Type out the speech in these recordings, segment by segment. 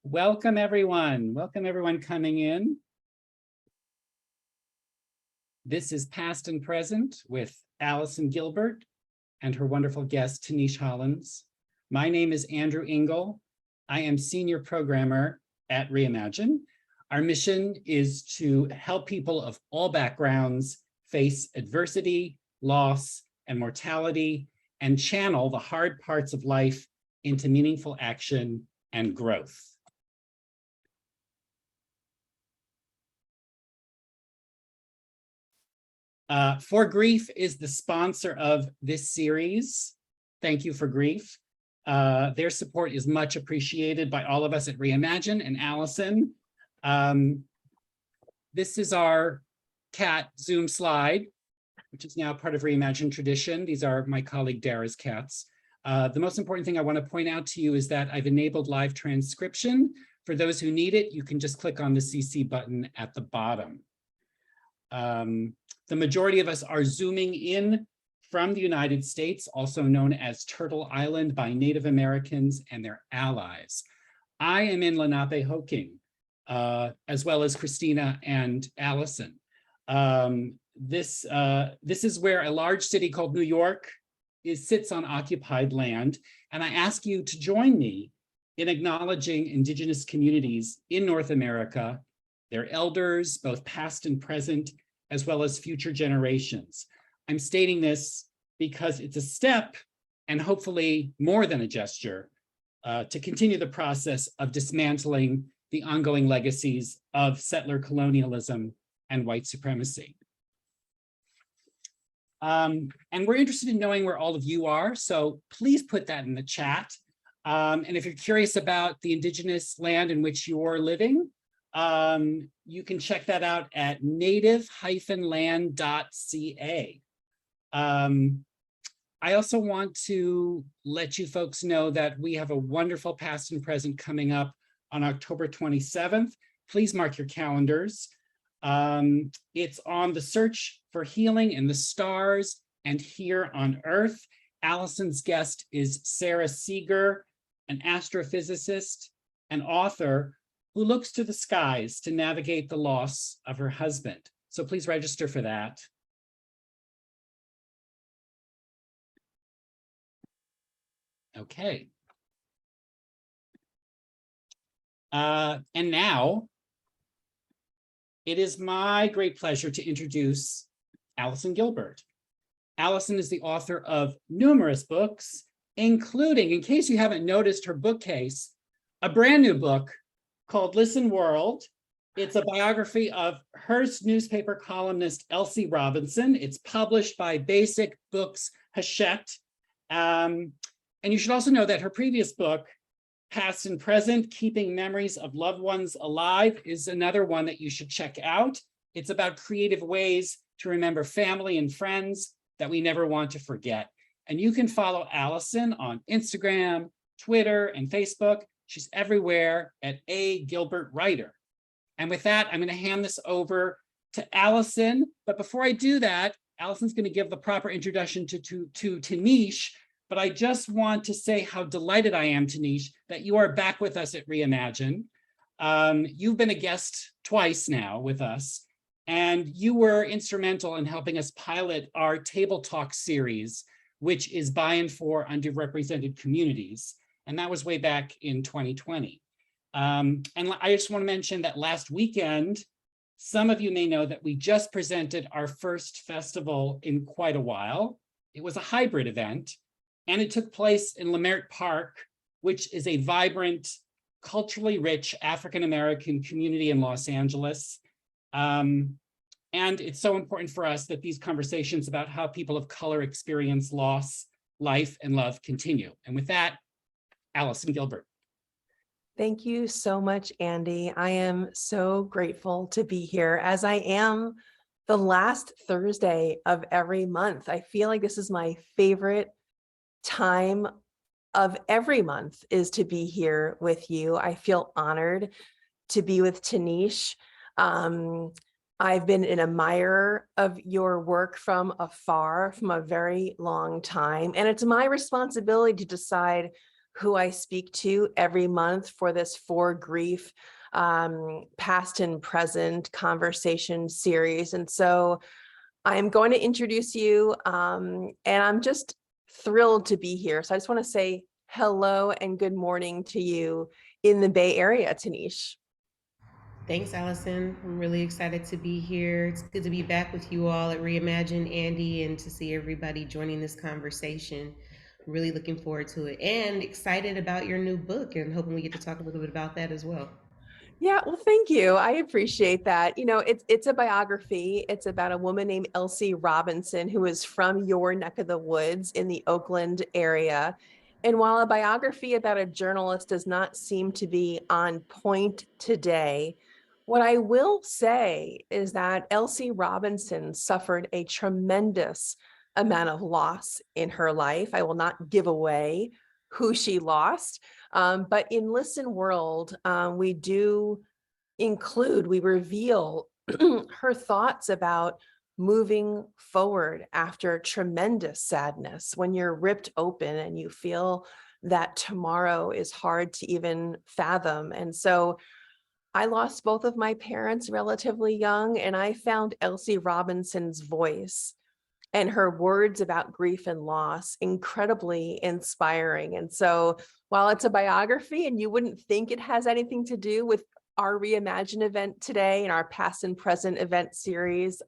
Welcome everyone. Welcome everyone coming in. This is Past and Present with Allison Gilbert and her wonderful guest, Tinisch Hollins. My name is Andrew Engel. I am Senior Programmer at Reimagine. Our mission is to help people of all backgrounds face adversity, loss, and mortality, and channel the hard parts of life into meaningful action and growth. For Grief is the sponsor of this series. Thank you for Grief. Their support is much appreciated by all of us at Reimagine and Allison. This is our cat Zoom slide, which is now part of Reimagine tradition. These are my colleague Dara's cats. The most important thing I want to point out to you is that I've enabled live transcription. For those who need it, you can just click on the CC button at the bottom. The majority of us are zooming in from the United States, also known as Turtle Island by Native Americans and their allies. I am in Lenapehoking, as well as Christina and Allison. This is where a large city called New York sits on occupied land, and I ask you to join me in acknowledging Indigenous communities in North America, their elders, both past and present, as well as future generations. I'm stating this because it's a step, and hopefully more than a gesture, to continue the process of dismantling the ongoing legacies of settler colonialism and white supremacy. And we're interested in knowing where all of you are, so please put that in the chat. And if you're curious about the Indigenous land in which you're living, you can check that out at native-land.ca. I also want to let you folks know that we have a wonderful past and present coming up on October 27th. Please mark your calendars. It's on the search for healing in the stars and here on Earth. Allison's guest is Sarah Seeger, an astrophysicist and author who looks to the skies to navigate the loss of her husband. So please register for that. Okay. And now, it is my great pleasure to introduce Allison Gilbert. Allison is the author of numerous books, including, in case you haven't noticed her bookcase, a brand new book called Listen World. It's a biography of Hearst newspaper columnist Elsie Robinson. It's published by Basic Books Hachette. And you should also know that her previous book, Past and Present, Keeping Memories of Loved Ones Alive, is another one that you should check out. It's about creative ways to remember family and friends that we never want to forget. And you can follow Allison on Instagram, Twitter, and Facebook. She's everywhere at A. Gilbert Writer. And with that, I'm going to hand this over to Allison. But before I do that, Allison's going to give the proper introduction to Tinisch. But I just want to say how delighted I am, Tinisch, that you are back with us at Reimagine. You've been a guest twice now with us, and you were instrumental in helping us pilot our Table Talk series, which is by and for underrepresented communities. And that was way back in 2020. And I just want to mention that last weekend, some of you may know that we just presented our first festival in quite a while. It was a hybrid event, and it took place in Leimert Park, which is a vibrant, culturally rich African-American community in Los Angeles. And it's so important for us that these conversations about how people of color experience loss, life, and love continue. And with that, Allison Gilbert. Thank you so much, Andy. I am so grateful to be here, as I am the last Thursday of every month. I feel like this is my favorite time of every month, is to be here with you. I feel honored to be with Tinisch. I've been an admirer of your work from afar, from a very long time, and it's my responsibility to decide who I speak to every month for this For Grief past and present conversation series. And so I'm going to introduce you, and I'm just thrilled to be here. So I just want to say hello and good morning to you in the Bay Area, Tinisch. Thanks, Allison. I'm really excited to be here. It's good to be back with you all at Reimagine Andy and to see everybody joining this conversation. I'm really looking forward to it and excited about your new book and hoping we get to talk a little bit about that as well. Yeah, well, thank you. I appreciate that. You know, it's a biography. It's about a woman named Elsie Robinson, who is from your neck of the woods in the Oakland area. And while a biography about a journalist does not seem to be on point today, what I will say is that Elsie Robinson suffered a tremendous amount of loss in her life. I will not give away who she lost. But in Listen World, we reveal her thoughts about moving forward after tremendous sadness, when you're ripped open and you feel that tomorrow is hard to even fathom. And so I lost both of my parents relatively young, and I found Elsie Robinson's voice and her words about grief and loss incredibly inspiring. And so while it's a biography and you wouldn't think it has anything to do with our Reimagine event today and our past and present event series,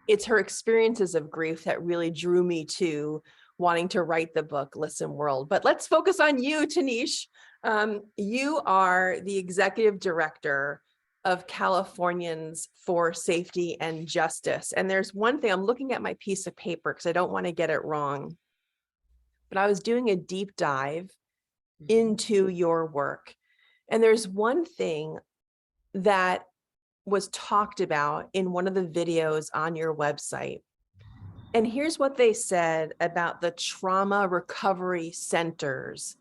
it's her experiences of grief that really drew me to wanting to write the book, Listen World. But let's focus on you, Tinisch. You are the executive director of Californians for Safety and Justice. And there's one thing, I'm looking at my piece of paper because I don't want to get it wrong, but I was doing a deep dive into your work. And there's one thing that was talked about in one of the videos on your website. And here's what they said about the trauma recovery centers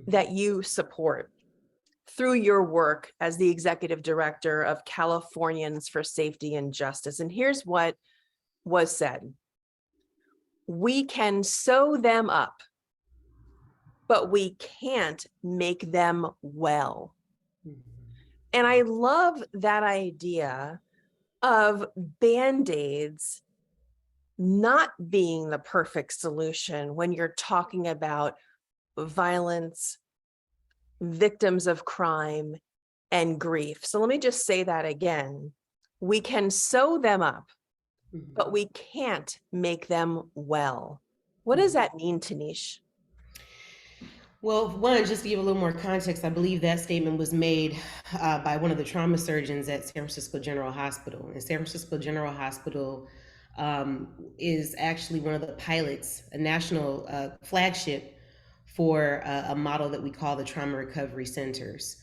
that you support through your work as the executive director of Californians for Safety and Justice. And here's what was said. We can sew them up, but we can't make them well. And I love that idea of Band-Aids not being the perfect solution when you're talking about violence, victims of crime, and grief. So let me just say that again. We can sew them up, but we can't make them well. What does that mean, Tinisch? Well, one, just to give a little more context, I believe that statement was made by one of the trauma surgeons at San Francisco General Hospital. And San Francisco General Hospital is actually one of the pilots, a national flagship for a model that we call the trauma recovery centers,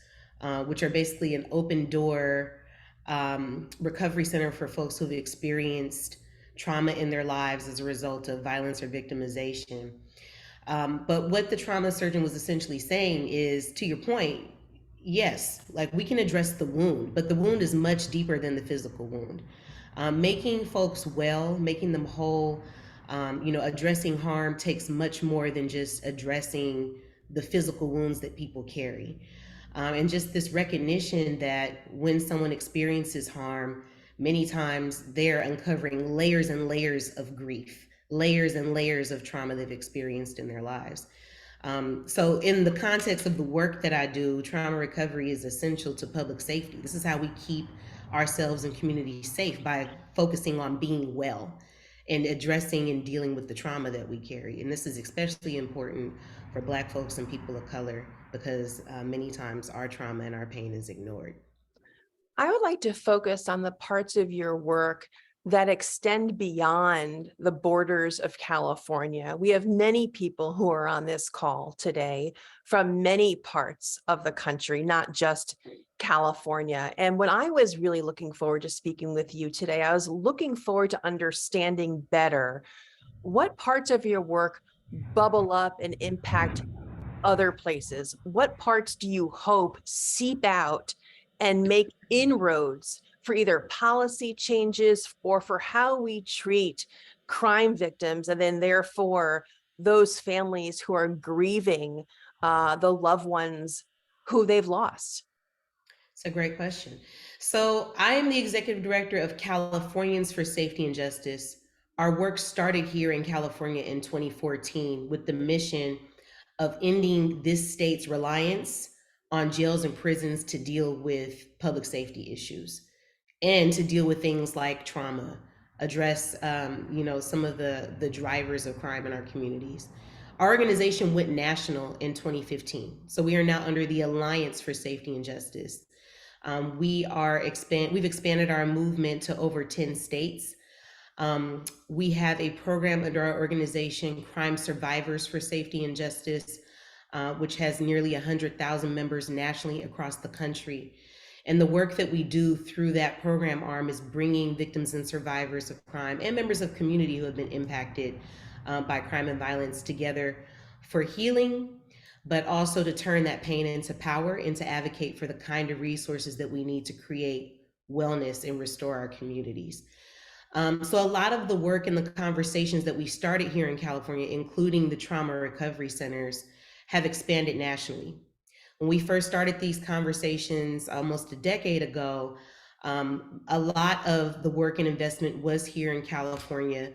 which are basically an open door recovery center for folks who've experienced trauma in their lives as a result of violence or victimization. But what the trauma surgeon was essentially saying is, to your point, yes, like we can address the wound, but the wound is much deeper than the physical wound. Making folks well, making them whole, addressing harm takes much more than just addressing the physical wounds that people carry. And just this recognition that when someone experiences harm, many times they're uncovering layers and layers of grief, layers and layers of trauma they've experienced in their lives. So in the context of the work that I do, trauma recovery is essential to public safety. This is how we keep ourselves and communities safe, by focusing on being well and addressing and dealing with the trauma that we carry. And this is especially important for Black folks and people of color, because many times our trauma and our pain is ignored. I would like to focus on the parts of your work that extend beyond the borders of California. We have many people who are on this call today from many parts of the country, not just California. And when I was really looking forward to speaking with you today, I was looking forward to understanding better what parts of your work bubble up and impact other places. What parts do you hope seep out and make inroads for either policy changes or for how we treat crime victims, and then therefore those families who are grieving the loved ones who they've lost? It's a great question. So I am the executive director of Californians for Safety and Justice. Our work started here in California in 2014 with the mission of ending this state's reliance on jails and prisons to deal with public safety issues and to deal with things like trauma, address some of the drivers of crime in our communities. Our organization went national in 2015, so we are now under the Alliance for Safety and Justice. We've expanded our movement to over 10 states. We have a program under our organization, Crime Survivors for Safety and Justice, which has nearly 100,000 members nationally across the country. And the work that we do through that program arm is bringing victims and survivors of crime and members of community who have been impacted by crime and violence together for healing, but also to turn that pain into power and to advocate for the kind of resources that we need to create wellness and restore our communities. So a lot of the work and the conversations that we started here in California, including the trauma recovery centers, have expanded nationally. When we first started these conversations almost a decade ago, a lot of the work and investment was here in California,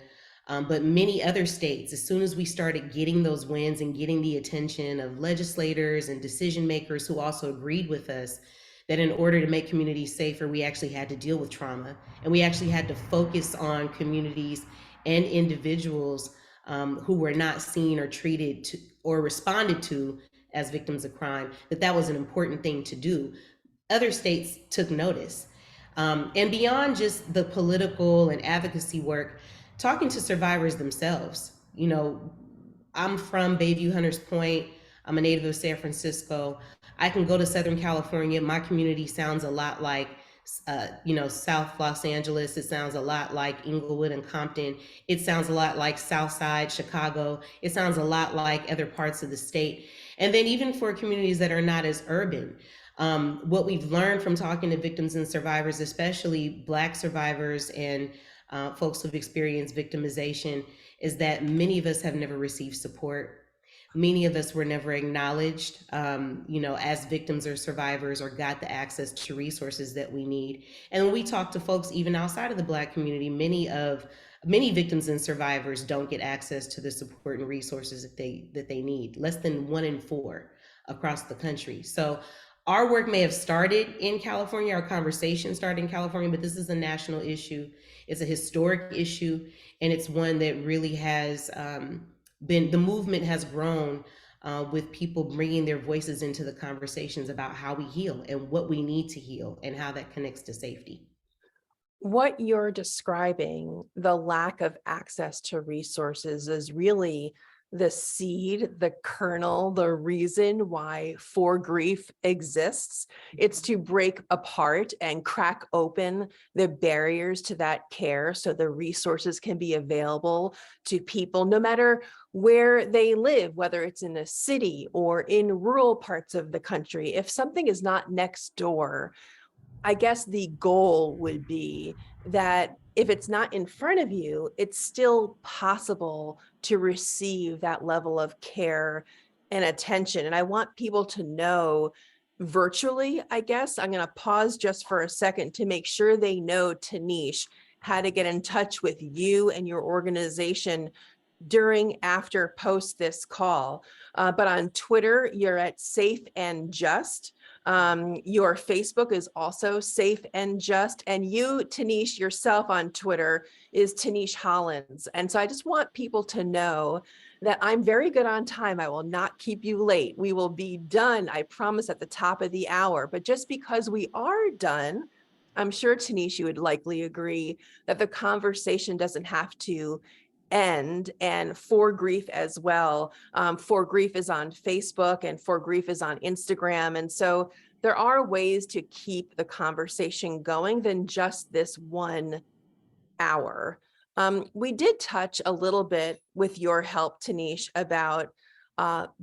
but many other states, as soon as we started getting those wins and getting the attention of legislators and decision makers who also agreed with us that in order to make communities safer, we actually had to deal with trauma, and we actually had to focus on communities and individuals who were not seen or treated or responded to as victims of crime, that was an important thing to do. Other states took notice. And beyond just the political and advocacy work, talking to survivors themselves. I'm from Bayview Hunters Point. I'm a native of San Francisco. I can go to Southern California. My community sounds a lot like South Los Angeles. It sounds a lot like Inglewood and Compton. It sounds a lot like Southside Chicago. It sounds a lot like other parts of the state. And then even for communities that are not as urban, what we've learned from talking to victims and survivors, especially Black survivors and folks who've experienced victimization, is that many of us have never received support. Many of us were never acknowledged, as victims or survivors, or got the access to resources that we need. And when we talk to folks even outside of the Black community, many victims and survivors don't get access to the support and resources that they need. Less than 1 in 4 across the country. So our work may have started in California, our conversation started in California, but this is a national issue. It's a historic issue, and it's one that really has the movement has grown with people bringing their voices into the conversations about how we heal and what we need to heal and how that connects to safety. What you're describing, the lack of access to resources, is really the seed, the kernel, the reason why For Grief exists. It's to break apart and crack open the barriers to that care so the resources can be available to people no matter where they live, whether it's in a city or in rural parts of the country. If something is not next door, I guess the goal would be that if it's not in front of you, it's still possible to receive that level of care and attention. And I want people to know virtually, I guess, I'm going to pause just for a second to make sure they know, Tinisch, how to get in touch with you and your organization during, after, post this call. But on Twitter, you're at Safe and Just. Your Facebook is also Safe and Just. And you, Tinisch, yourself on Twitter is Tinisch Hollins. And so I just want people to know that I'm very good on time. I will not keep you late. We will be done, I promise, at the top of the hour. But just because we are done, I'm sure, Tinisch, you would likely agree that the conversation doesn't have to end. And For Grief as well. For Grief is on Facebook and For Grief is on Instagram. And so there are ways to keep the conversation going than just this 1 hour. We did touch a little bit with your help, Tinisch, about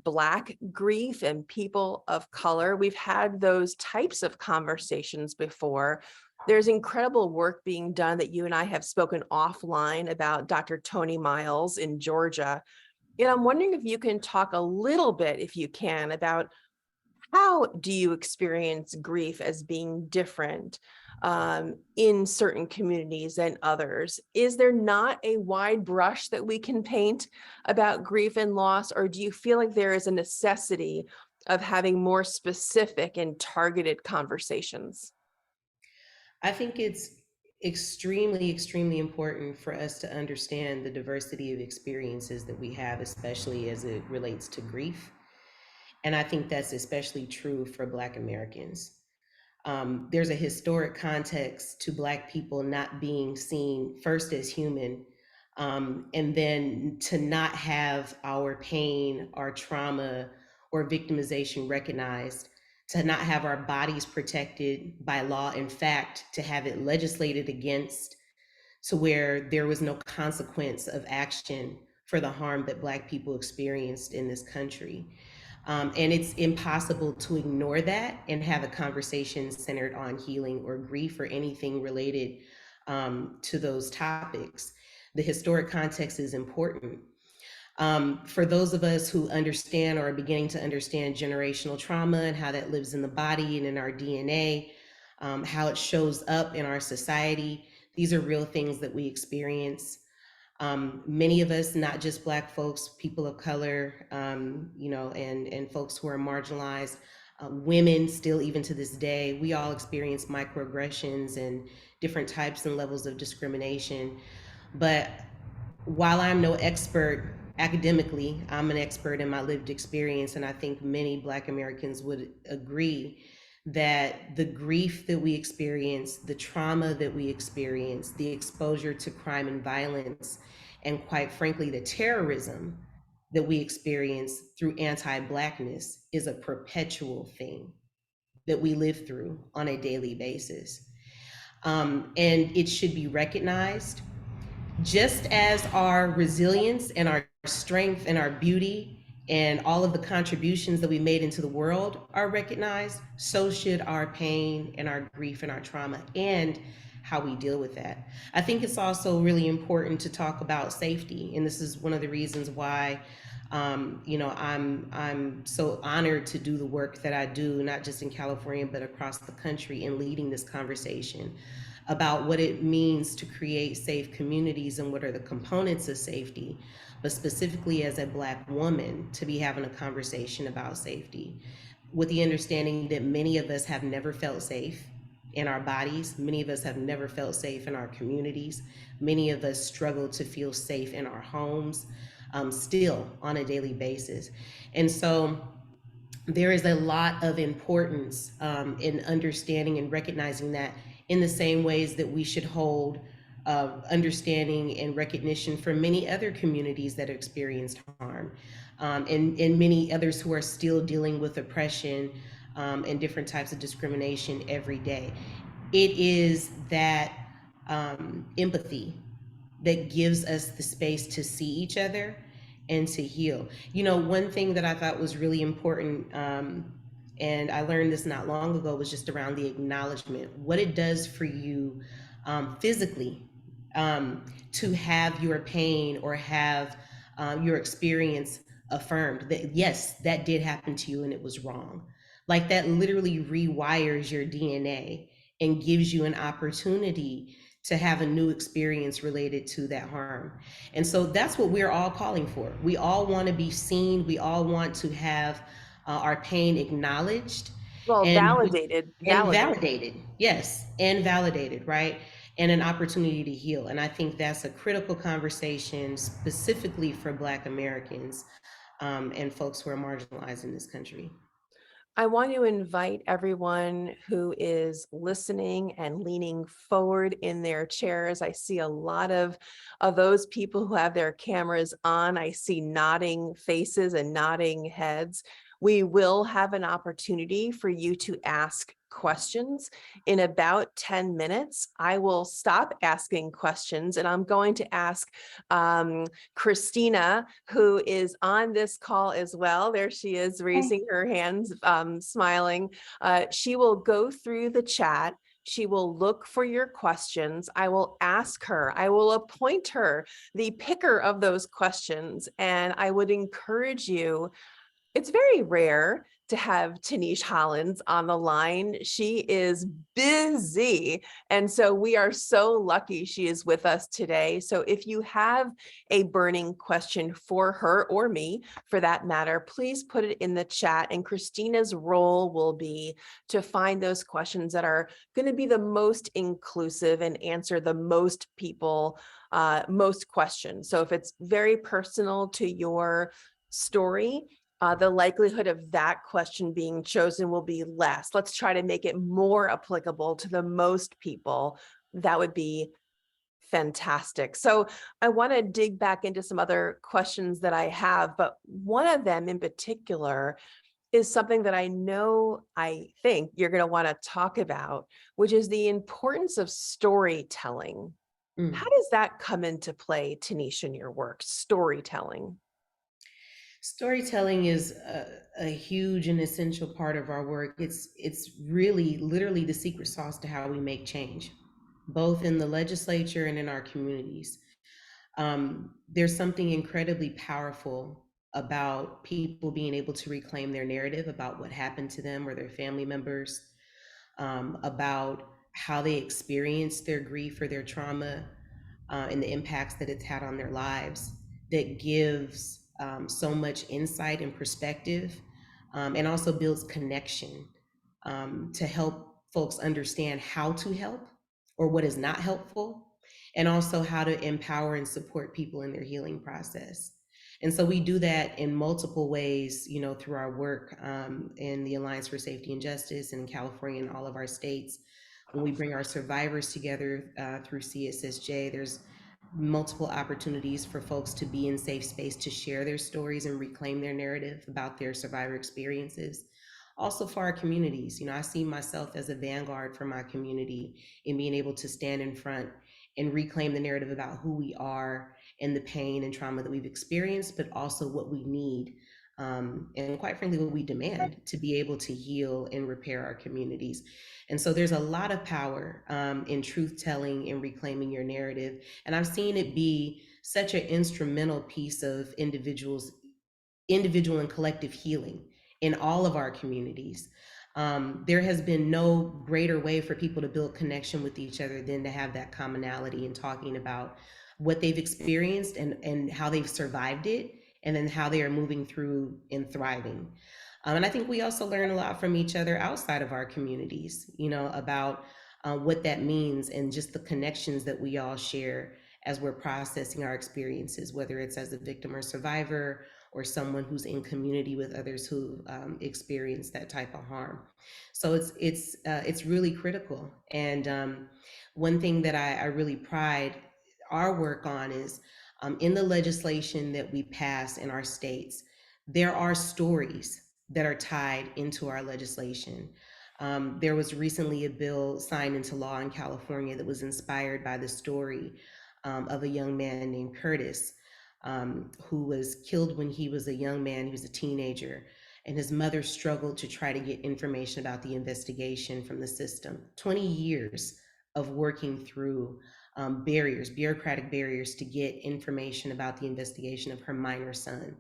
Black grief and people of color. We've had those types of conversations before. There's incredible work being done that you and I have spoken offline about, Dr. Tony Miles in Georgia, And I'm wondering if you can talk a little bit, if you can, about how do you experience grief as being different in certain communities than others? Is there not a wide brush that we can paint about grief and loss, or do you feel like there is a necessity of having more specific and targeted conversations? I think it's extremely, extremely important for us to understand the diversity of experiences that we have, especially as it relates to grief. And I think that's especially true for Black Americans. There's a historic context to Black people not being seen first as human, and then to not have our pain, our trauma, or victimization recognized, to not have our bodies protected by law. In fact, to have it legislated against, to where there was no consequence of action for the harm that Black people experienced in this country. And it's impossible to ignore that and have a conversation centered on healing or grief or anything related to those topics. The historic context is important. For those of us who understand or are beginning to understand generational trauma and how that lives in the body and in our DNA, how it shows up in our society, these are real things that we experience. Many of us, not just Black folks, people of color, and folks who are marginalized, women still, even to this day, we all experience microaggressions and different types and levels of discrimination. But while I'm no expert academically, I'm an expert in my lived experience, and I think many Black Americans would agree that the grief that we experience, the trauma that we experience, the exposure to crime and violence, and quite frankly, the terrorism that we experience through anti-Blackness is a perpetual thing that we live through on a daily basis. And it should be recognized, just as our resilience and our strength and our beauty and all of the contributions that we made into the world are recognized, so should our pain and our grief and our trauma and how we deal with that. I think it's also really important to talk about safety, and this is one of the reasons why I'm so honored to do the work that I do, not just in California but across the country, in leading this conversation about what it means to create safe communities and what are the components of safety, but specifically as a Black woman, to be having a conversation about safety with the understanding that many of us have never felt safe in our bodies. Many of us have never felt safe in our communities. Many of us struggle to feel safe in our homes, still on a daily basis. And so there is a lot of importance in understanding and recognizing that, in the same ways that we should hold understanding and recognition for many other communities that experienced harm, and many others who are still dealing with oppression and different types of discrimination every day. It is that empathy that gives us the space to see each other and to heal. One thing that I thought was really important, and I learned this not long ago, was just around the acknowledgement, what it does for you physically, to have your pain or have your experience affirmed that, yes, that did happen to you and it was wrong. Like, that literally rewires your DNA and gives you an opportunity to have a new experience related to that harm. And so that's what we're all calling for. We all want to be seen. We all want to have our pain acknowledged Well, and validated. validated. Yes, and validated, right? And an opportunity to heal. And I think that's a critical conversation specifically for Black Americans and folks who are marginalized in this country. I want to invite everyone who is listening and leaning forward in their chairs. I see a lot of those people who have their cameras on. I see nodding faces and nodding heads. We will have an opportunity for you to ask questions. In about 10 minutes, I will stop asking questions and I'm going to ask Christina, who is on this call as well. There she is, raising her hands, smiling. She will go through the chat. She will look for your questions. I will ask her. I will appoint her the picker of those questions. And I would encourage you. It's very rare to have Tinisch Hollins on the line. She is busy. And so we are so lucky she is with us today. So if you have a burning question for her or me, for that matter, please put it in the chat. And Christina's role will be to find those questions that are going to be the most inclusive and answer the most people, most questions. So if it's very personal to your story, the likelihood of that question being chosen will be less. Let's try to make it more applicable to the most people. That would be fantastic. So I want to dig back into some other questions that I have, but one of them in particular is something that I think you're going to want to talk about, which is the importance of storytelling. Mm. How does that come into play, Tinisch, in your work, storytelling? Storytelling is a huge and essential part of our work. It's really literally the secret sauce to how we make change, both in the legislature and in our communities. There's something incredibly powerful about people being able to reclaim their narrative about what happened to them or their family members, about how they experienced their grief or their trauma, and the impacts that it's had on their lives, that gives so much insight and perspective, and also builds connection, to help folks understand how to help or what is not helpful, and also how to empower and support people in their healing process. And so we do that in multiple ways, through our work, in the Alliance for Safety and Justice in California and all of our states. When we bring our survivors together through CSSJ, there's multiple opportunities for folks to be in safe space to share their stories and reclaim their narrative about their survivor experiences. Also for our communities, I see myself as a vanguard for my community in being able to stand in front and reclaim the narrative about who we are and the pain and trauma that we've experienced, but also what we need, and quite frankly, what we demand to be able to heal and repair our communities. And so there's a lot of power in truth telling and reclaiming your narrative. And I've seen it be such an instrumental piece of individual and collective healing in all of our communities. There has been no greater way for people to build connection with each other than to have that commonality in talking about what they've experienced and how they've survived it, and then how they are moving through and thriving. And I think we also learn a lot from each other outside of our communities, about what that means and just the connections that we all share as we're processing our experiences, whether it's as a victim or survivor, or someone who's in community with others who experience that type of harm. So it's really critical. And one thing that I really pride our work on is, in the legislation that we pass in our states, there are stories that are tied into our legislation. There was recently a bill signed into law in California that was inspired by the story of a young man named Curtis, who was killed when he was a young man. He was a teenager, and his mother struggled to try to get information about the investigation from the system. 20 years of working through bureaucratic barriers to get information about the investigation of her minor son.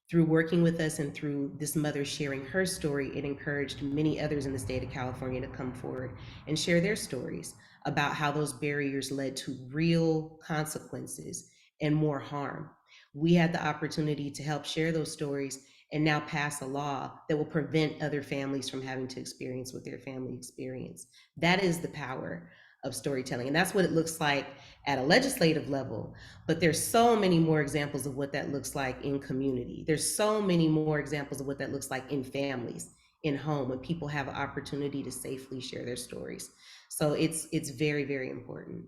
Through working with us and through this mother sharing her story, it encouraged many others in the state of California to come forward and share their stories about how those barriers led to real consequences and more harm. We had the opportunity to help share those stories and now pass a law that will prevent other families from having to experience what their family experienced. That is the power of storytelling. And that's what it looks like at a legislative level. But there's so many more examples of what that looks like in community. There's so many more examples of what that looks like in families, in home, when people have an opportunity to safely share their stories. So it's very, very important.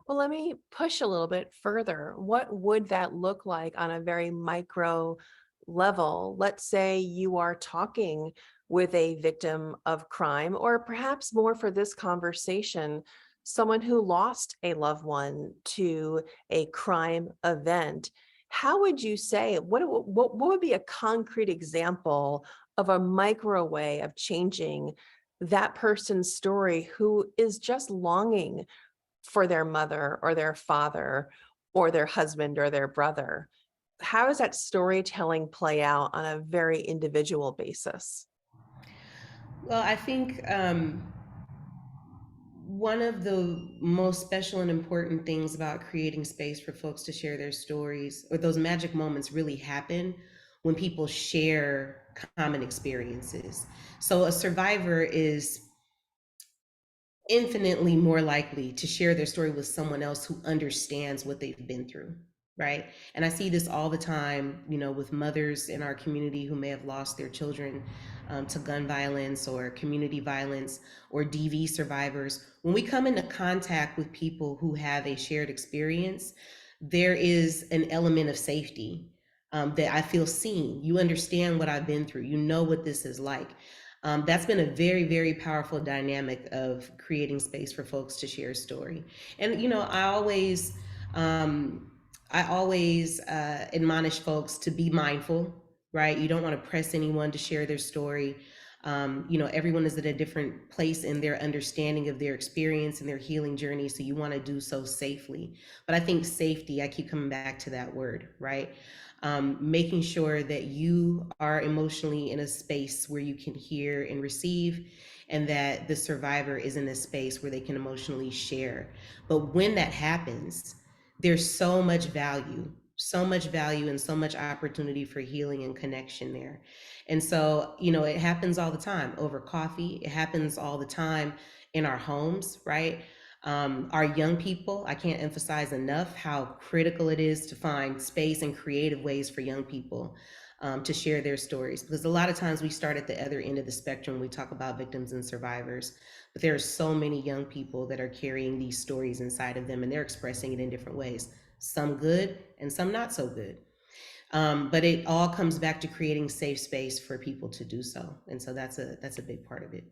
Well, let me push a little bit further. What would that look like on a very micro level? Let's say you are talking with a victim of crime, or perhaps more for this conversation, someone who lost a loved one to a crime event. How would you say, what would be a concrete example of a micro way of changing that person's story who is just longing for their mother or their father or their husband or their brother? How does that storytelling play out on a very individual basis? Well, I think one of the most special and important things about creating space for folks to share their stories, or those magic moments, really happen when people share common experiences. So a survivor is infinitely more likely to share their story with someone else who understands what they've been through, right? And I see this all the time, with mothers in our community who may have lost their children to gun violence or community violence, or DV survivors. When we come into contact with people who have a shared experience, there is an element of safety, that I feel seen. You understand what I've been through. You know what this is like. That's been a very, very powerful dynamic of creating space for folks to share story. And I always admonish folks to be mindful, right? You don't want to press anyone to share their story. Everyone is at a different place in their understanding of their experience and their healing journey, so you want to do so safely. But I think safety, I keep coming back to that word, right? Making sure that you are emotionally in a space where you can hear and receive, and that the survivor is in a space where they can emotionally share. But when that happens, there's so much value, and so much opportunity for healing and connection there. And so, it happens all the time over coffee. It happens all the time in our homes, right? Our young people, I can't emphasize enough how critical it is to find space and creative ways for young people to share their stories. Because a lot of times we start at the other end of the spectrum. We talk about victims and survivors, but there are so many young people that are carrying these stories inside of them, and they're expressing it in different ways, some good and some not so good. But it all comes back to creating safe space for people to do so. And so that's a big part of it.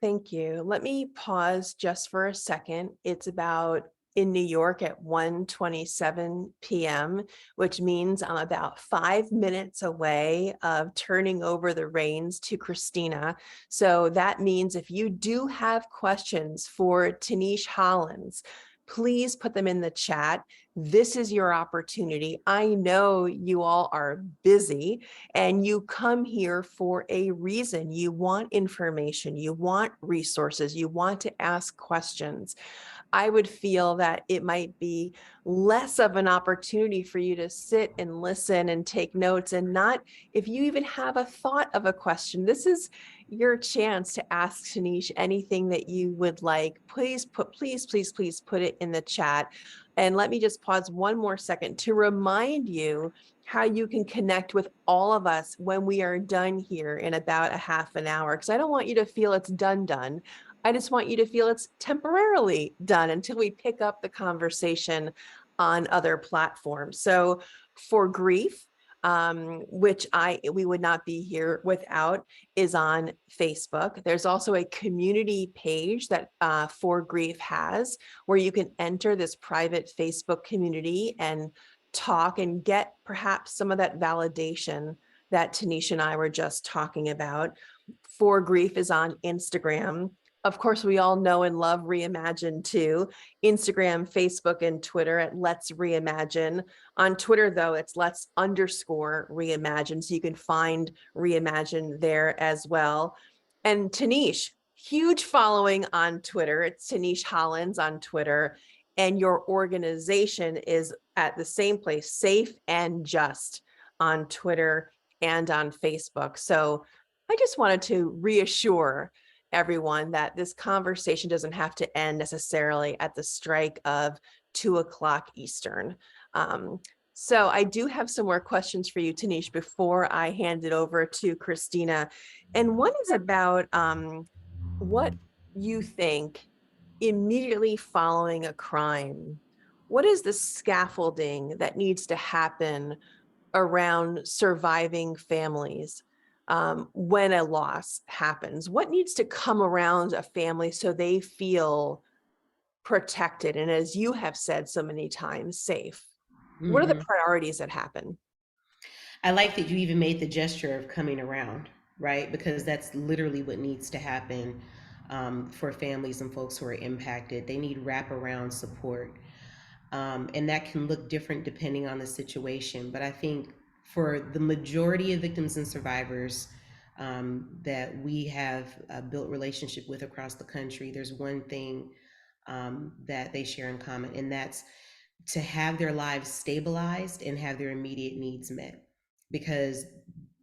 Thank you. Let me pause just for a second. It's about in New York at 1:27 p.m., which means I'm about 5 minutes away of turning over the reins to Christina. So that means if you do have questions for Tinisch Hollins, please put them in the chat. This is your opportunity. I know you all are busy and you come here for a reason. You want information, you want resources, you want to ask questions. I would feel that it might be less of an opportunity for you to sit and listen and take notes, and not, if you even have a thought of a question, this is your chance to ask Tinisch anything that you would like. Please put it in the chat. And let me just pause one more second to remind you how you can connect with all of us when we are done here in about a half an hour, because I don't want you to feel it's done. I just want you to feel it's temporarily done until we pick up the conversation on other platforms. So for grief, which we would not be here without, is on Facebook. There's also a community page that For Grief has, where you can enter this private Facebook community and talk and get perhaps some of that validation that Tinisch and I were just talking about. For Grief is on Instagram. Of course, we all know and love Reimagine too. Instagram, Facebook, and Twitter at Let's Reimagine. On Twitter, though, it's Let's_Reimagine. So you can find Reimagine there as well. And Tinisch, huge following on Twitter. It's Tinisch Hollins on Twitter. And your organization is at the same place, Safe and Just, on Twitter and on Facebook. So I just wanted to reassure everyone that this conversation doesn't have to end necessarily at the strike of 2:00 Eastern. So I do have some more questions for you, Tinisch, before I hand it over to Christina. And one is about what you think immediately following a crime. What is the scaffolding that needs to happen around surviving families when a loss happens? What needs to come around a family so they feel protected and, as you have said so many times, safe? Mm-hmm. What are the priorities that happen? I like that you even made the gesture of coming around, right? Because that's literally what needs to happen for families and folks who are impacted. They need wraparound support. And that can look different depending on the situation. But I think for the majority of victims and survivors that we have built relationship with across the country, there's one thing that they share in common, and that's to have their lives stabilized and have their immediate needs met. Because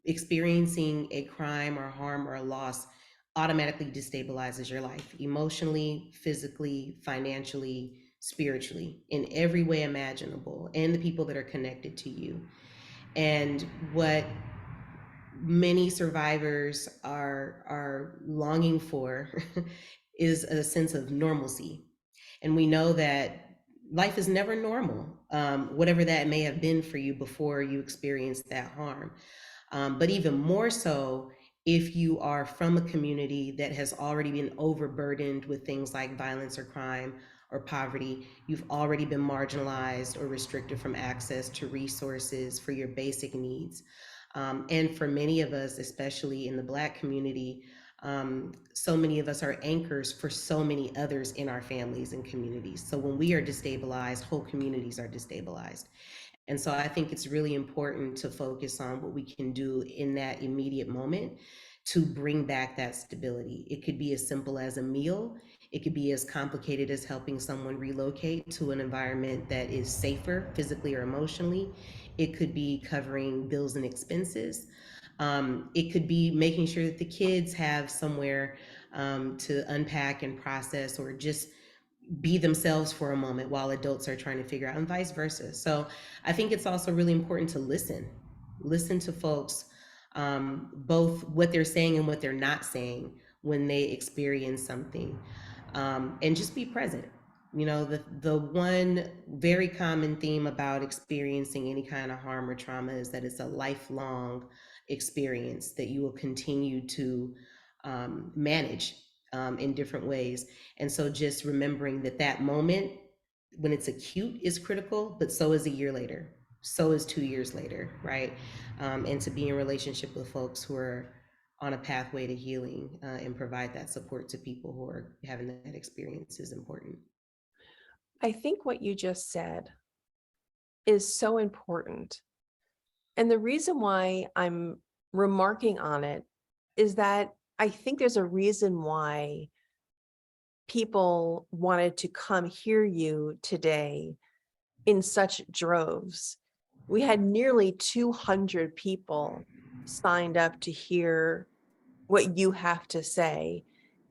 experiencing a crime or harm or a loss automatically destabilizes your life emotionally, physically, financially, spiritually, in every way imaginable, and the people that are connected to you. And what many survivors are longing for is a sense of normalcy. And we know that life is never normal, whatever that may have been for you before you experienced that harm. But even more so, if you are from a community that has already been overburdened with things like violence or crime or poverty, you've already been marginalized or restricted from access to resources for your basic needs. And for many of us, especially in the Black community, so many of us are anchors for so many others in our families and communities. So when we are destabilized, whole communities are destabilized. And so I think it's really important to focus on what we can do in that immediate moment to bring back that stability. It could be as simple as a meal. It could be as complicated as helping someone relocate to an environment that is safer physically or emotionally. It could be covering bills and expenses. It could be making sure that the kids have somewhere to unpack and process, or just be themselves for a moment while adults are trying to figure out, and vice versa. So I think it's also really important to listen to folks, both what they're saying and what they're not saying when they experience something, and just be present. You know, the one very common theme about experiencing any kind of harm or trauma is that it's a lifelong experience that you will continue to manage in different ways. And so just remembering that that moment when it's acute is critical, but so is a year later, so is 2 years later, right? And to be in relationship with folks who are on a pathway to healing, and provide that support to people who are having that experience is important. I think what you just said is so important. And the reason why I'm remarking on it is that I think there's a reason why people wanted to come hear you today in such droves. We had nearly 200 people signed up to hear what you have to say.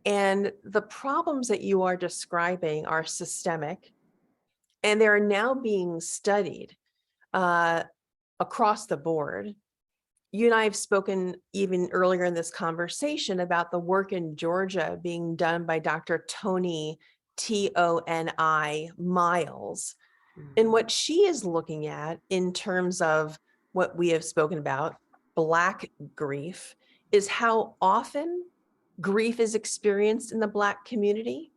And the problems that you are describing are systemic, and they are now being studied across the board. You and I have spoken even earlier in this conversation about the work in Georgia being done by Dr. Toni, Toni Miles. And what she is looking at in terms of what we have spoken about, Black grief, is how often grief is experienced in the Black community,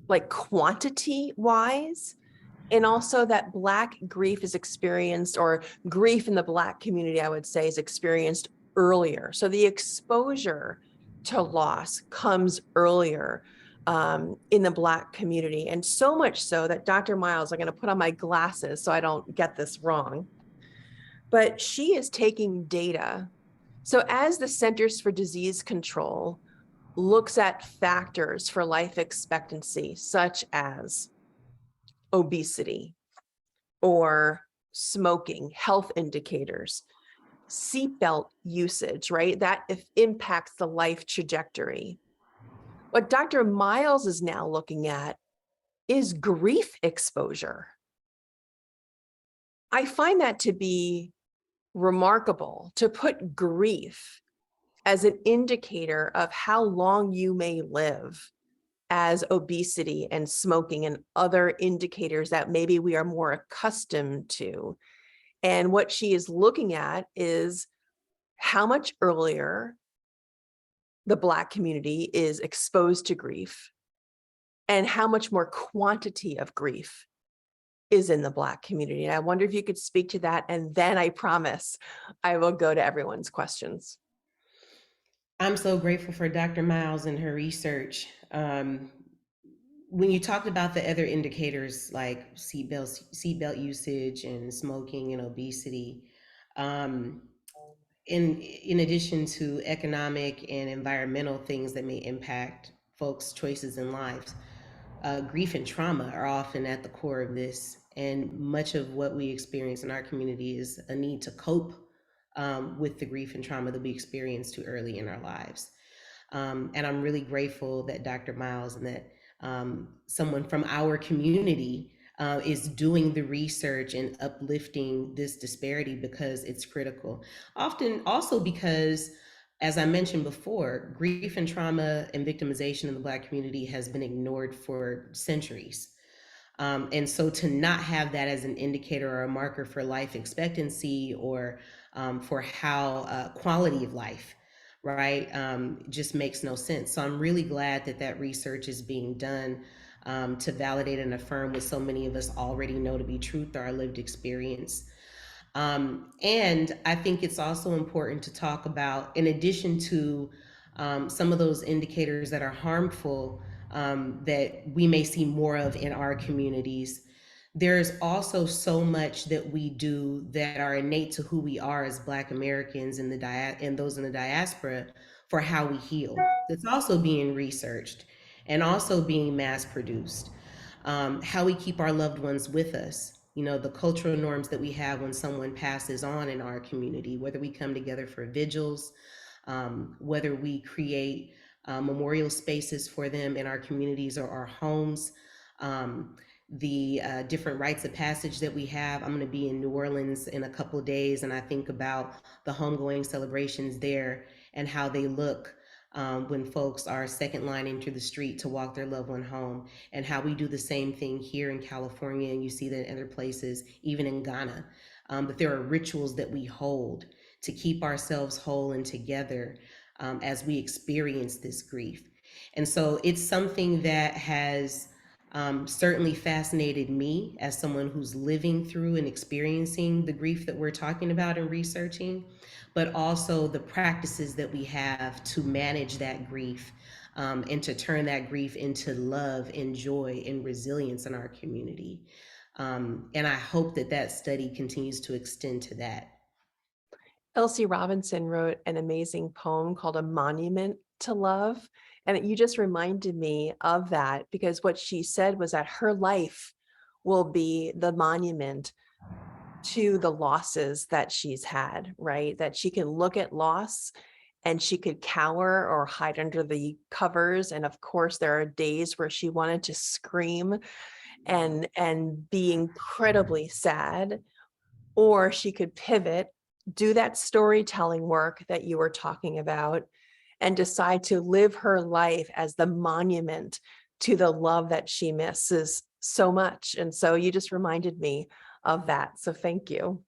like quantity wise, and also that Black grief is experienced, or grief in the Black community, I would say, is experienced earlier. So the exposure to loss comes earlier in the Black community. And so much so that Dr. Miles, I'm going to put on my glasses so I don't get this wrong, but she is taking data. So as the Centers for Disease Control looks at factors for life expectancy, such as obesity or smoking, health indicators, seatbelt usage, right? That impacts the life trajectory. What Dr. Miles is now looking at is grief exposure. I find that to be remarkable, to put grief as an indicator of how long you may live, as obesity and smoking and other indicators that maybe we are more accustomed to. And what she is looking at is how much earlier the Black community is exposed to grief and how much more quantity of grief is in the Black community. And I wonder if you could speak to that. And then I promise I will go to everyone's questions. I'm so grateful for Dr. Miles and her research. When you talked about the other indicators like seatbelt usage and smoking and obesity, um, in addition to economic and environmental things that may impact folks' choices in lives, grief and trauma are often at the core of this. And much of what we experience in our community is a need to cope with the grief and trauma that we experienced too early in our lives. And I'm really grateful that Dr. Miles and that someone from our community is doing the research and uplifting this disparity because it's critical. Often also because, as I mentioned before, grief and trauma and victimization in the Black community has been ignored for centuries. And so to not have that as an indicator or a marker for life expectancy or for how quality of life, right, just makes no sense. So I'm really glad that that research is being done to validate and affirm what so many of us already know to be truth, our lived experience. And I think it's also important to talk about, in addition to some of those indicators that are harmful that we may see more of in our communities, there's also so much that we do that are innate to who we are as Black Americans and and those in the diaspora for how we heal. It's also being researched and also being mass produced. How we keep our loved ones with us, you know, the cultural norms that we have when someone passes on in our community, whether we come together for vigils, whether we create memorial spaces for them in our communities or our homes, the different rites of passage that we have. I'm going to be in New Orleans in a couple of days, and I think about the homegoing celebrations there and how they look when folks are second lining through the street to walk their loved one home, and how we do the same thing here in California, and you see that in other places, even in Ghana. But there are rituals that we hold to keep ourselves whole and together as we experience this grief. And so it's something that has certainly fascinated me as someone who's living through and experiencing the grief that we're talking about and researching, but also the practices that we have to manage that grief and to turn that grief into love and joy and resilience in our community. And I hope that that study continues to extend to that. Elsie Robinson wrote an amazing poem called A Monument to Love. And you just reminded me of that, because what she said was that her life will be the monument to the losses that she's had, right? That she can look at loss and she could cower or hide under the covers. And of course, there are days where she wanted to scream and be incredibly sad, or she could pivot, do that storytelling work that you were talking about, and decide to live her life as the monument to the love that she misses so much. And so you just reminded me of that. So thank you.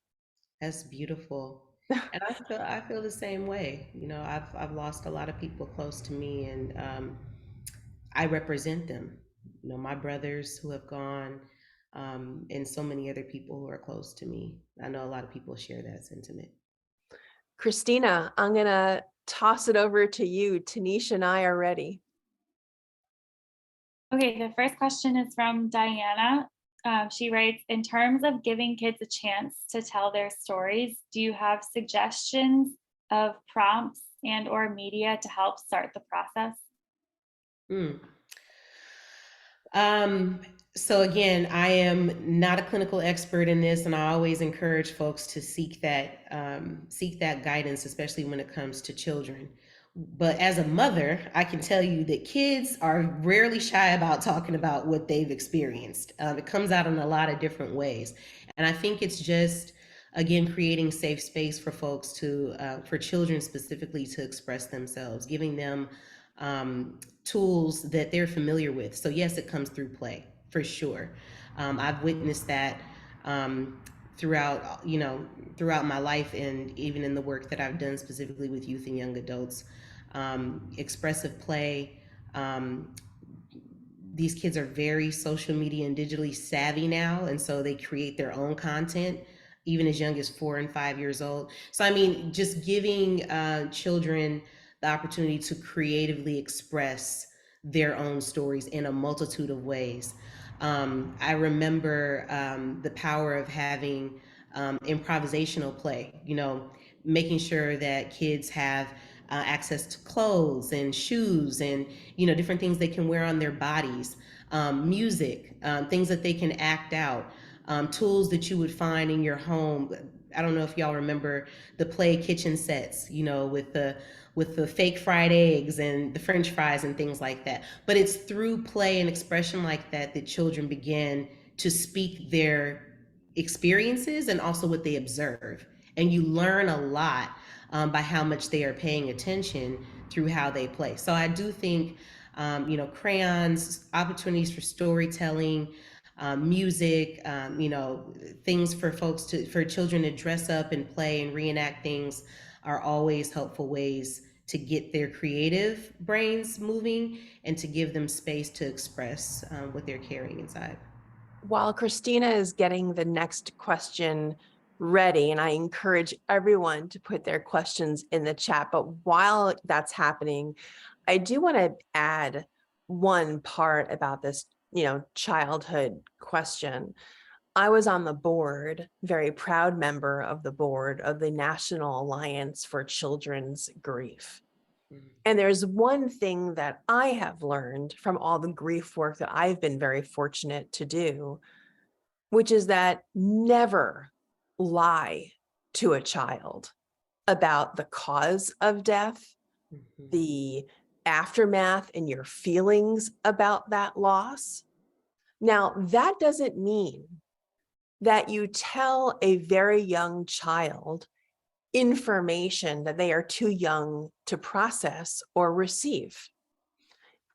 That's beautiful. And I feel the same way. You know, I've lost a lot of people close to me, and I represent them. You know, my brothers who have gone, and so many other people who are close to me. I know a lot of people share that sentiment. Christina, I'm going to toss it over to you. Tinisch and I are ready. Okay, the first question is from Diana. She writes, in terms of giving kids a chance to tell their stories, do you have suggestions of prompts and or media to help start the process? So again, I am not a clinical expert in this, and I always encourage folks to seek that guidance, especially when it comes to children. But as a mother, I can tell you that kids are rarely shy about talking about what they've experienced. It comes out in a lot of different ways, and I think it's just, again, creating safe space for folks to, for children specifically, to express themselves, giving them tools that they're familiar with. So yes, it comes through play for sure. I've witnessed that throughout my life, and even in the work that I've done specifically with youth and young adults. Expressive play. These kids are very social media and digitally savvy now, and so they create their own content even as young as 4 and 5 years old. So I mean, just giving children the opportunity to creatively express their own stories in a multitude of ways. I remember the power of having improvisational play, making sure that kids have access to clothes and shoes and, different things they can wear on their bodies, music, things that they can act out, tools that you would find in your home. I don't know if y'all remember the play kitchen sets, with the fake fried eggs and the French fries and things like that. But it's through play and expression like that that children begin to speak their experiences and also what they observe. And you learn a lot by how much they are paying attention through how they play. So I do think, crayons, opportunities for storytelling, music, things for children to dress up and play and reenact things are always helpful ways to get their creative brains moving and to give them space to express what they're carrying inside. While Christina is getting the next question ready, and I encourage everyone to put their questions in the chat, but while that's happening, I do want to add one part about this, childhood question. I was on the board, very proud member of the board of the National Alliance for Children's Grief. And there's one thing that I have learned from all the grief work that I've been very fortunate to do, which is that never lie to a child about the cause of death, the aftermath and your feelings about that loss. Now, that doesn't mean that you tell a very young child information that they are too young to process or receive.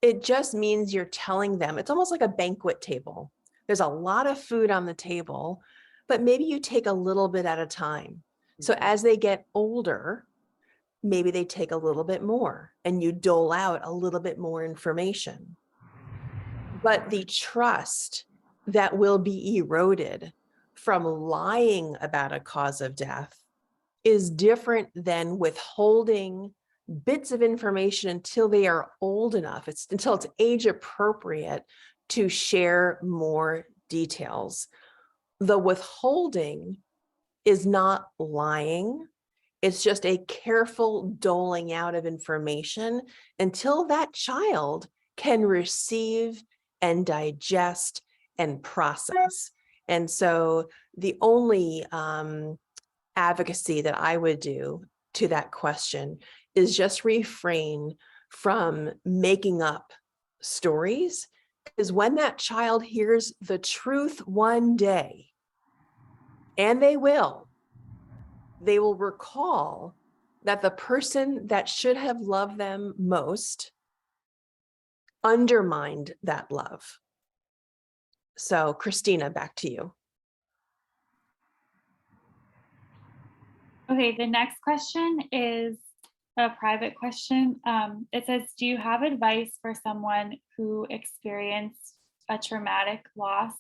It just means you're telling them, it's almost like a banquet table. There's a lot of food on the table, but maybe you take a little bit at a time. So as they get older, maybe they take a little bit more and you dole out a little bit more information. But the trust that will be eroded from lying about a cause of death is different than withholding bits of information until they are old enough, until it's age appropriate to share more details. The withholding is not lying. It's just a careful doling out of information until that child can receive and digest and process. And so the only advocacy that I would do to that question is just refrain from making up stories, because when that child hears the truth one day, and they will recall that the person that should have loved them most undermined that love. So Christina, back to you. Okay, the next question is a private question. It says, do you have advice for someone who experienced a traumatic loss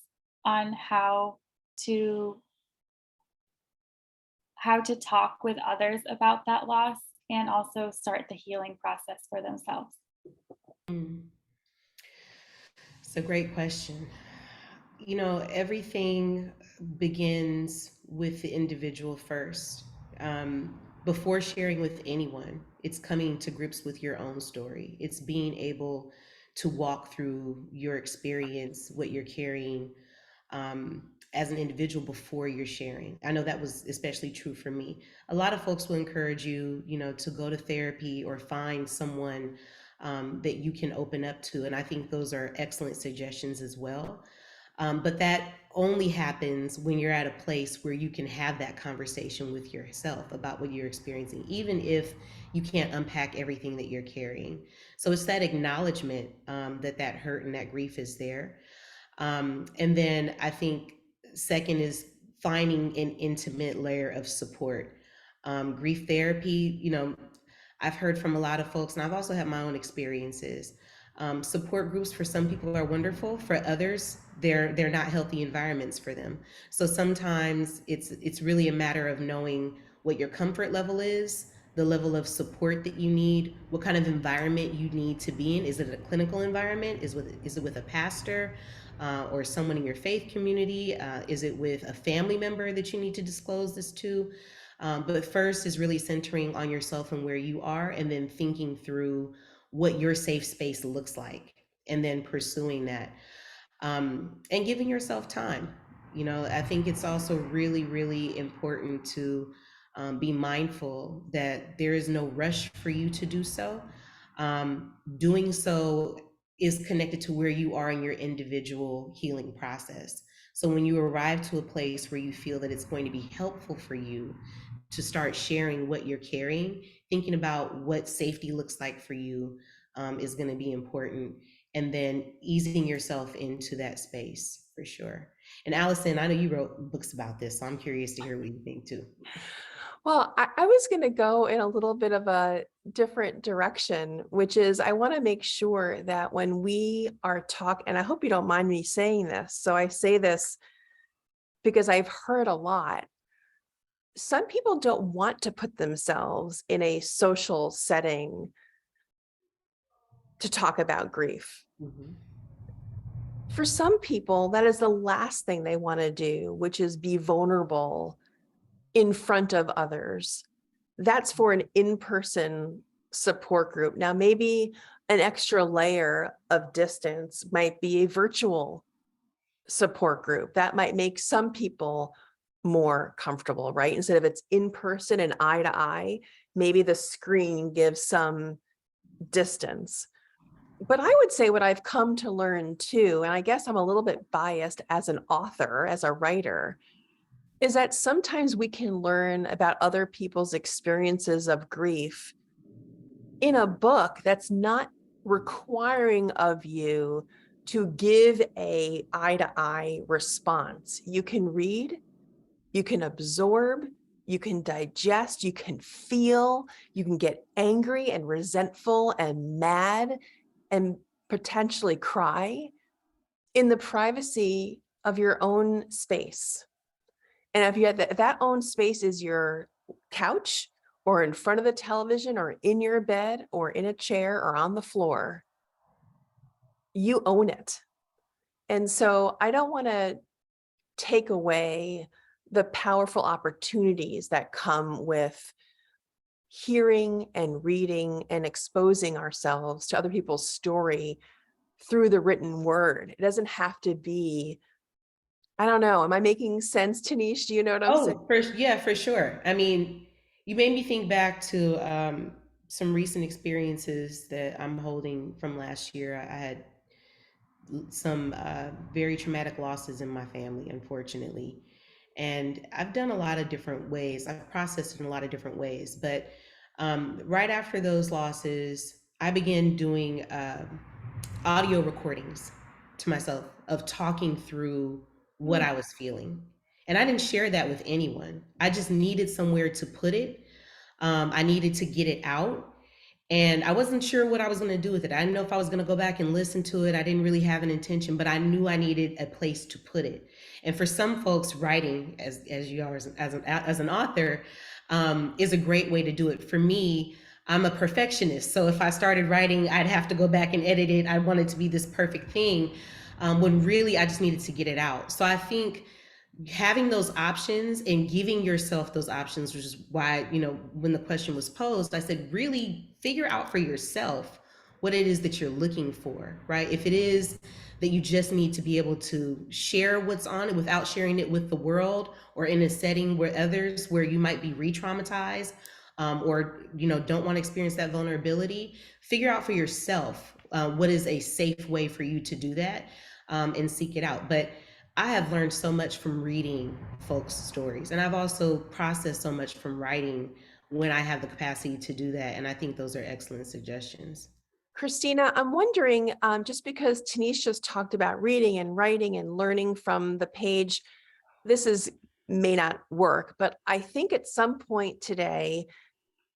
on how to talk with others about that loss and also start the healing process for themselves? It's a great question. Everything begins with the individual first. Before sharing with anyone, it's coming to grips with your own story. It's being able to walk through your experience, what you're carrying as an individual before you're sharing. I know that was especially true for me. A lot of folks will encourage you, to go to therapy or find someone that you can open up to. And I think those are excellent suggestions as well. But that only happens when you're at a place where you can have that conversation with yourself about what you're experiencing, even if you can't unpack everything that you're carrying. So it's that acknowledgement that hurt and that grief is there. And then I think second is finding an intimate layer of support. Grief therapy, I've heard from a lot of folks, and I've also had my own experiences. Support groups for some people are wonderful. For others, they're not healthy environments for them. So sometimes it's really a matter of knowing what your comfort level is, the level of support that you need, what kind of environment you need to be in. Is it a clinical environment? Is it with a pastor or someone in your faith community? Is it with a family member that you need to disclose this to? But first is really centering on yourself and where you are, and then thinking through what your safe space looks like, and then pursuing that, and giving yourself time. I think it's also really, really important to be mindful that there is no rush for you to do so. Doing so is connected to where you are in your individual healing process. So when you arrive to a place where you feel that it's going to be helpful for you to start sharing what you're carrying, thinking about what safety looks like for you is going to be important. And then easing yourself into that space for sure. And Allison, I know you wrote books about this, so I'm curious to hear what you think too. Well, I was going to go in a little bit of a different direction, which is I want to make sure that when we are talking, and I hope you don't mind me saying this, so I say this because I've heard a lot. Some people don't want to put themselves in a social setting to talk about grief. Mhm. For some people, that is the last thing they want to do, which is be vulnerable in front of others. That's for an in-person support group. Now, maybe an extra layer of distance might be a virtual support group. That might make some people more comfortable, right? Instead of it's in person and eye to eye, maybe the screen gives some distance. But I would say what I've come to learn too, and I guess I'm a little bit biased as an author, as a writer, is that sometimes we can learn about other people's experiences of grief in a book that's not requiring of you to give a eye-to-eye response. You can read, you can absorb, you can digest, you can feel, you can get angry and resentful and mad and potentially cry in the privacy of your own space. And if you have that own space is your couch or in front of the television or in your bed or in a chair or on the floor, you own it. And so I don't want to take away the powerful opportunities that come with hearing and reading and exposing ourselves to other people's story through the written word. It doesn't have to be, I don't know. Am I making sense, Tinisch? Do you know what I'm saying? Yeah, for sure. I mean, you made me think back to some recent experiences that I'm holding from last year. I had some very traumatic losses in my family, unfortunately. And I've done a lot of different ways. I've processed it in a lot of different ways. But right after those losses, I began doing audio recordings to myself of talking through what I was feeling. And I didn't share that with anyone. I just needed somewhere to put it. I needed to get it out. And I wasn't sure what I was going to do with it. I didn't know if I was going to go back and listen to it. I didn't really have an intention, but I knew I needed a place to put it. And for some folks, writing, as you are as an author, is a great way to do it. For me, I'm a perfectionist. So if I started writing, I'd have to go back and edit it. I want it to be this perfect thing, when really I just needed to get it out. So I think having those options and giving yourself those options, which is why, when the question was posed, I said, really figure out for yourself what it is that you're looking for, right? If it is that you just need to be able to share what's on it without sharing it with the world, or in a setting where you might be re-traumatized, or don't want to experience that vulnerability, figure out for yourself what is a safe way for you to do that, and seek it out. But I have learned so much from reading folks' stories, and I've also processed so much from writing when I have the capacity to do that. And I think those are excellent suggestions. Christina, I'm wondering, just because Tinisch just talked about reading and writing and learning from the page, may not work, but I think at some point today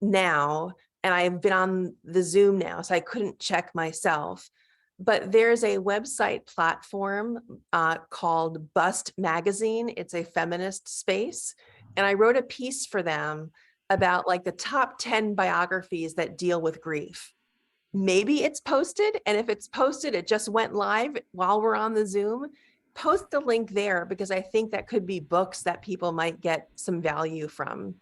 now, and I've been on the Zoom now, so I couldn't check myself, but there's a website platform called Bust Magazine. It's a feminist space. And I wrote a piece for them about like the top 10 biographies that deal with grief. Maybe it's posted, and if it's posted, it just went live while we're on the Zoom. Post the link there, because I think that could be books that people might get some value from.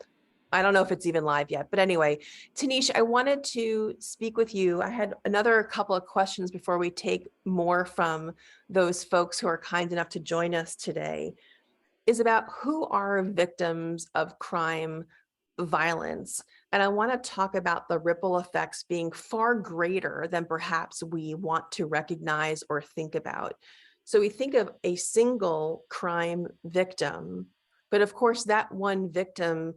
I don't know if it's even live yet, but anyway, Tinisch, I wanted to speak with you. I had another couple of questions before we take more from those folks who are kind enough to join us today, is about who are victims of crime, violence. And I want to talk about the ripple effects being far greater than perhaps we want to recognize or think about. So we think of a single crime victim, but of course that one victim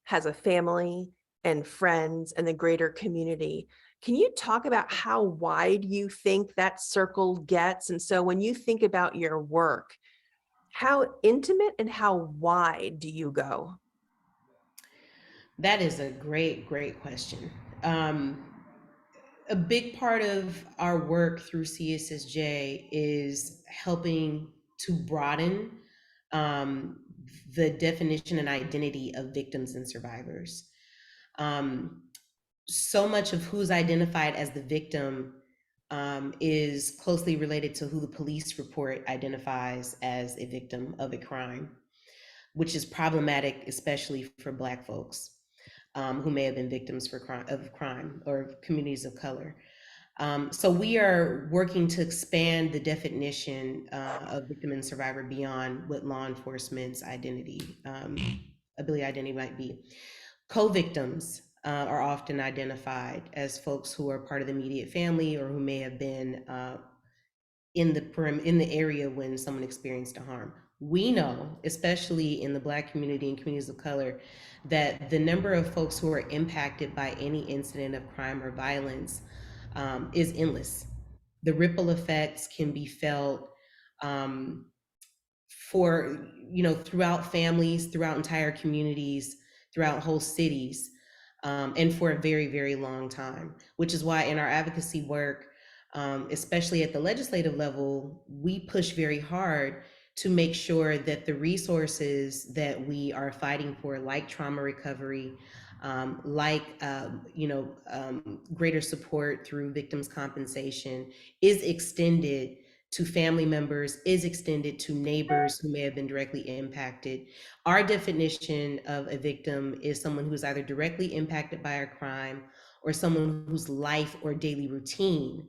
has a family and friends and the greater community. Can you talk about how wide you think that circle gets? And so when you think about your work, how intimate and how wide do you go? That is a great, great question. A big part of our work through CSSJ is helping to broaden um, the definition and identity of victims and survivors. So much of who's identified as the victim is closely related to who the police report identifies as a victim of a crime, which is problematic, especially for Black folks who may have been victims of crime or communities of color. So we are working to expand the definition of victim and survivor beyond what law enforcement's ability identity might be. Co-victims are often identified as folks who are part of the immediate family or who may have been in the area when someone experienced a harm. We know, especially in the Black community and communities of color, that the number of folks who are impacted by any incident of crime or violence is endless. The ripple effects can be felt um, for, throughout families, throughout entire communities, throughout whole cities, and for a very, very long time, which is why in our advocacy work, especially at the legislative level, we push very hard to make sure that the resources that we are fighting for, like trauma recovery, greater support through victims compensation, is extended to family members, is extended to neighbors who may have been directly impacted. Our definition of a victim is someone who is either directly impacted by a crime or someone whose life or daily routine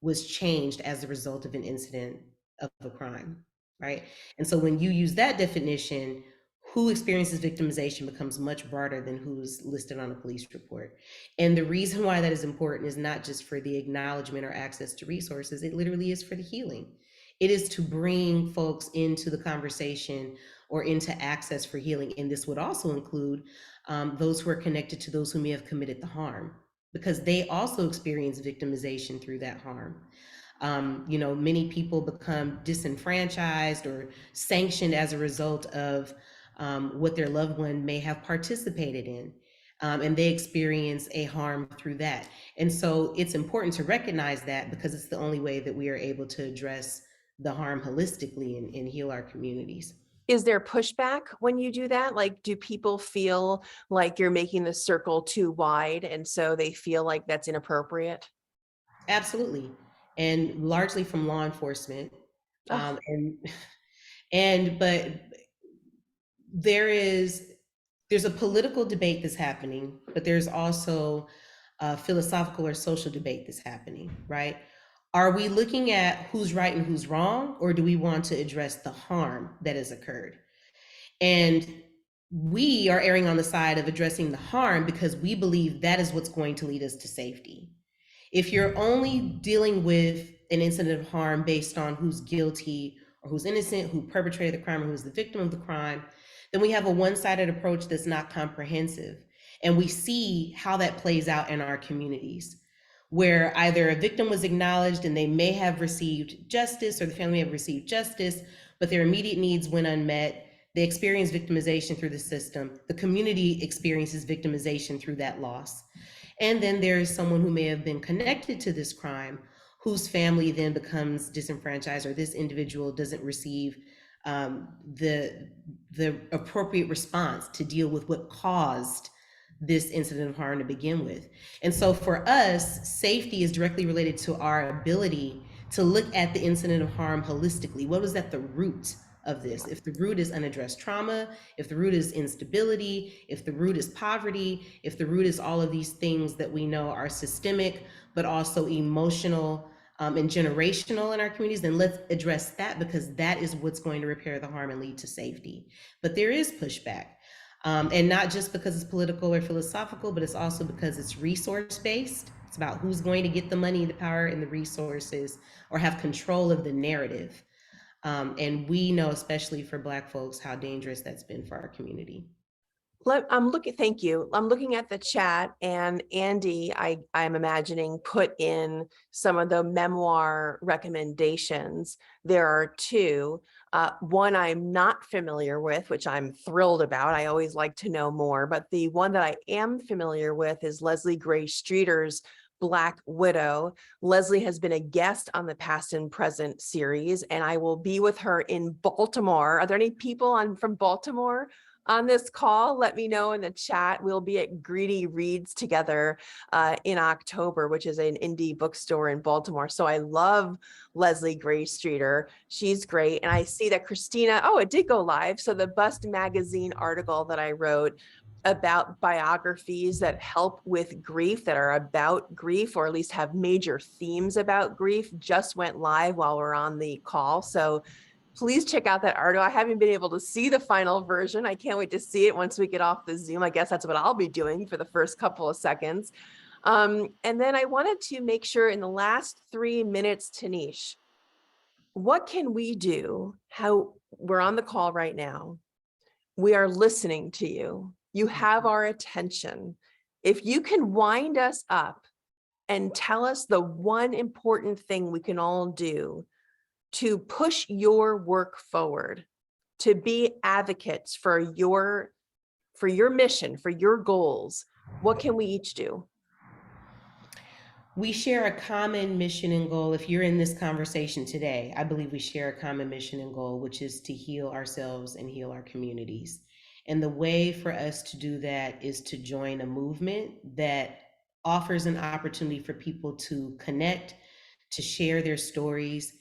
was changed as a result of an incident of a crime, right? And so when you use that definition, who experiences victimization becomes much broader than who's listed on a police report. And the reason why that is important is not just for the acknowledgement or access to resources, it literally is for the healing. It is to bring folks into the conversation or into access for healing. And this would also include those who are connected to those who may have committed the harm, because they also experience victimization through that harm. Many people become disenfranchised or sanctioned as a result of what their loved one may have participated in. And they experience a harm through that. And so it's important to recognize that, because it's the only way that we are able to address the harm holistically and heal our communities. Is there pushback when you do that? Like, do people feel like you're making the circle too wide, and so they feel like that's inappropriate? Absolutely. And largely from law enforcement. Oh. But there's a political debate that's happening, but there's also a philosophical or social debate that's happening, right? Are we looking at who's right and who's wrong, or do we want to address the harm that has occurred? And we are erring on the side of addressing the harm because we believe that is what's going to lead us to safety. If you're only dealing with an incident of harm based on who's guilty or who's innocent, who perpetrated the crime or who's the victim of the crime, then we have a one-sided approach that's not comprehensive. And we see how that plays out in our communities, where either a victim was acknowledged and they may have received justice, or the family may have received justice, but their immediate needs went unmet. They experience victimization through the system. The community experiences victimization through that loss. And then there is someone who may have been connected to this crime, whose family then becomes disenfranchised, or this individual doesn't receive the appropriate response to deal with what caused this incident of harm to begin with. And so for us, safety is directly related to our ability to look at the incident of harm holistically. What was at the root of this? If the root is unaddressed trauma, if the root is instability, if the root is poverty, if the root is all of these things that we know are systemic, but also emotional and generational in our communities, then let's address that, because that is what's going to repair the harm and lead to safety. But there is pushback. And not just because it's political or philosophical, but it's also because it's resource-based. It's about who's going to get the money, the power, and the resources, or have control of the narrative. And we know, especially for Black folks, how dangerous that's been for our community. Thank you. I'm looking at the chat, and Andy, I'm imagining, put in some of the memoir recommendations. There are two. One I'm not familiar with, which I'm thrilled about. I always like to know more, but the one that I am familiar with is Leslie Gray Streeter's Black Widow. Leslie has been a guest on the Past and Present series, and I will be with her in Baltimore. Are there any people from Baltimore on this call? Let me know in the chat. We'll be at Greedy Reads together in October, which is an indie bookstore in Baltimore. So I love Leslie Gray Streeter. She's great. And I see that Christina, oh, it did go live. So the Bust Magazine article that I wrote about biographies that help with grief, that are about grief, or at least have major themes about grief, just went live while we're on the call. So please check out that article. I haven't been able to see the final version. I can't wait to see it once we get off the Zoom. I guess that's what I'll be doing for the first couple of seconds. And then I wanted to make sure in the last 3 minutes, Tinisch, what can we do? How we're on the call right now. We are listening to you. You have our attention. If you can wind us up and tell us the one important thing we can all do to push your work forward, to be advocates for your mission, for your goals, what can we each do? We share a common mission and goal. If you're in this conversation today, I believe we share a common mission and goal, which is to heal ourselves and heal our communities. And the way for us to do that is to join a movement that offers an opportunity for people to connect, to share their stories,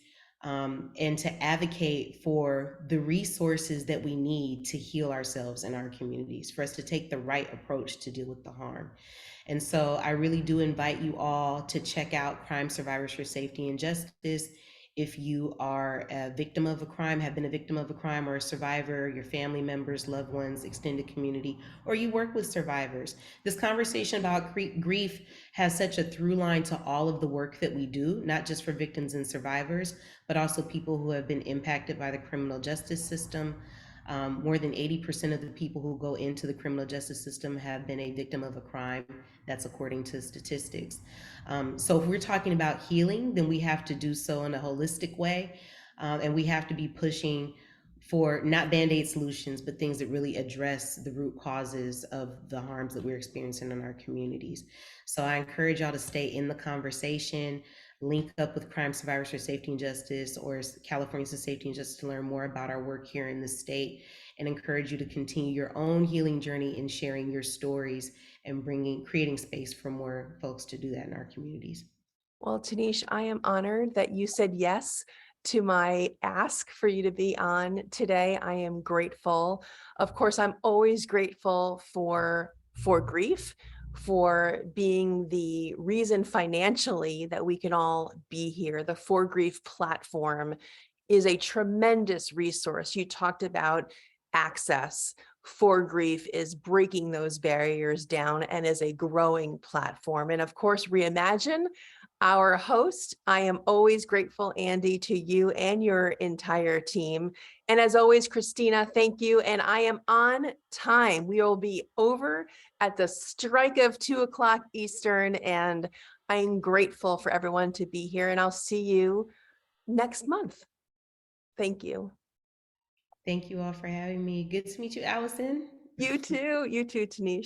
and to advocate for the resources that we need to heal ourselves and our communities, for us to take the right approach to deal with the harm. And so I really do invite you all to check out Crime Survivors for Safety and Justice. If you are a victim of a crime, have been a victim of a crime, or a survivor, your family members, loved ones, extended community, or you work with survivors. This conversation about grief has such a through line to all of the work that we do, not just for victims and survivors, but also people who have been impacted by the criminal justice system. More than 80% of the people who go into the criminal justice system have been a victim of a crime. That's according to statistics. So if we're talking about healing, then we have to do so in a holistic way. And we have to be pushing for not Band-Aid solutions, but things that really address the root causes of the harms that we're experiencing in our communities. So I encourage y'all to stay in the conversation, link up with Crime Survivors for Safety and Justice or California Safety and Justice to learn more about our work here in the state, and encourage you to continue your own healing journey in sharing your stories and creating space for more folks to do that in our communities. Well, Tinisch, I am honored that you said yes to my ask for you to be on today. I am grateful. Of course, I'm always grateful for grief, for being the reason financially that we can all be here. The For Grief platform is a tremendous resource. You talked about access. For Grief is breaking those barriers down and is a growing platform. And of course, Reimagine, our host. I am always grateful, Andy, to you and your entire team. And as always, Christina, thank you. And I am on time. We will be over at the strike of 2:00 Eastern. And I'm grateful for everyone to be here. And I'll see you next month. Thank you. Thank you all for having me. Good to meet you, Allison. You too, Tinisch.